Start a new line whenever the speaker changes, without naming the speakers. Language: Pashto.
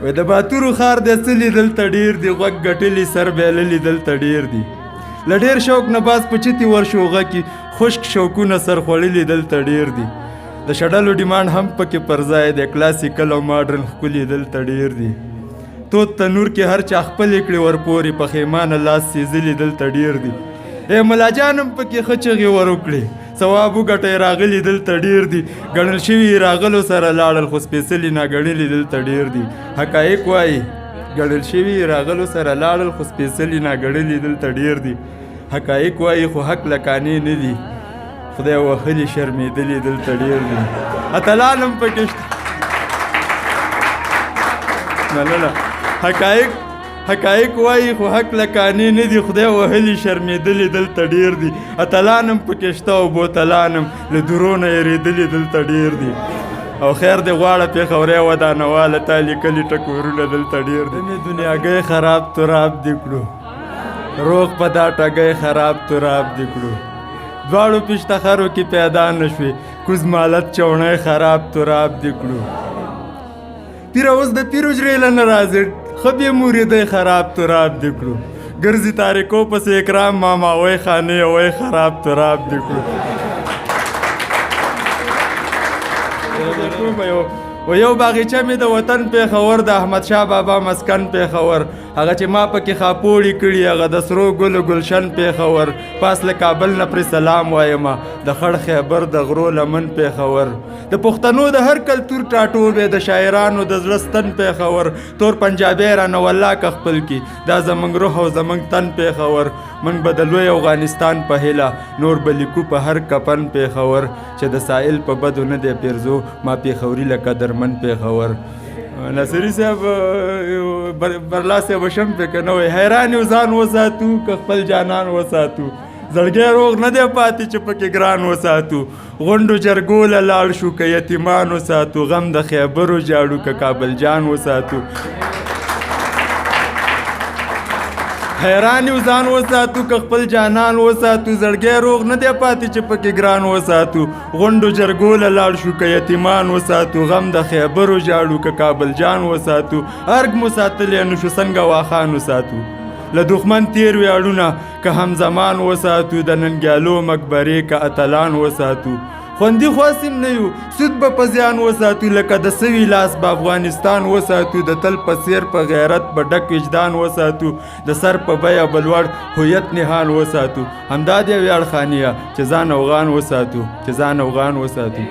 وای د باتورو ښار دی څه لیدلته ډېر دي غوږ ګټلي سر بیللي دلته ډېر دي له ډېر شوق نه باز په چتي ورشو غکي خشک شوقونه سر خوړلي دلته ډېر دي د شډلو ډیمانډ هم پکې پر ځای دی کلاسیکل او ماډرن ښکلي دلته ډېر دي تود تنور کې هر چا خپلې کړې ورپورې پښیمانه لاس سېزلي دلته ډېر دي ای ملا جان هم پکې ښه چغې ور وکړې ثواب وګټئ راغلي دلته ډېر دي ګڼل شوي راغلو سره لاړل خو سپېڅلي ناګڼلي دلته ډېر دي حقایق وایي ګڼل شوي راغلو سره لاړل خو سپېڅلي ناګڼلي دلته ډېر دي حقایق وایي خو حق لکانې نه دي خدای وهلي شرمېدلي دلته ډېر دي اتلان هم پکې شته مننه حقایق وایي خو حق لکانې نه دي خدای وهلي شرمېدلي دلته ډېر دي اتلان هم پکې شته او بوتلان هم له درو نه یېرېدلي دلته ډېر دي او خیر دې غواړه پېښوری ودانواله تا لیکلي ټکورونه دلته ډېر دي مې دنیاګۍ خراب تراب دې کړو روغ په دا ټګۍ خراب تراب دې کړو دواړو پشتخرو کې پیدا نه شوې کوز مالت چوڼی خراب تراب دې کړو پیره اوس د پیر حجرې له نه راځې ښه بې مریدۍ خراب تراب دې کړو ګرځي تاریکو پسې اکرام ماما وی خانې وی خراب تراب دې کړو و یو باغچه مې د وطن پېښور د احمدشاه بابا مسکن پېښور هغه چې ما پکې خاپوړي کړي هغه د سرو ګلو گلشن پېښور پاس له کابل نه پرې سلام وایمه د خړ خیبر د غرو لمن پېښور د پښتنو د هر کلتور ټاټوبې د شاعرانو د زړه ستن پېښور تور پنجابی رانه والله که خپل کړي دا زموږ روح او زموږ تن پېښور موږ به د لوی افغانستان په هیله نور به لیکو په هر کفن پېښور چې د سائل په بدو نه دی پیرزو ما پېښوري لکه درمن پېښور ناصري صاحب برلا صاحب شم پې که نه وی حیران یو ځان وساتو که خپل جانان وساتو زړګی روغ نه دی پاتې چې پکې ګران وساتو غونډو جرګو له لاړ شو که یتیمان وساتو غم د خیبرو جاړو که کابل جان وساتو حیران یو ځان وساتو که خپل جانان وساتو زړګی روغ نه دی پاتې چې پکې ګران وساتو غونډو جرګو له لاړ شو که یتیمان وساتو غم د خیبرو جاړو که کابل جان وساتو ارګ مو ساتلی نو شو څنګه واخان وساتو له دښمن تیر ویاړونه که همزمان وساتو د ننګیالو مقبرې که اتلان وساتو خوندي خواسم نه یو سود به په زیان وساتو لکه د سوي لاس به افغانستان وساتو د تل په سیر په غیرت به ډک وجدان وساتو د سر په بیه به لوړ هویت نهان وساتو همدا دی ویاړ خانیه چې ځان افغان وساتو چې ځان افغان وساتو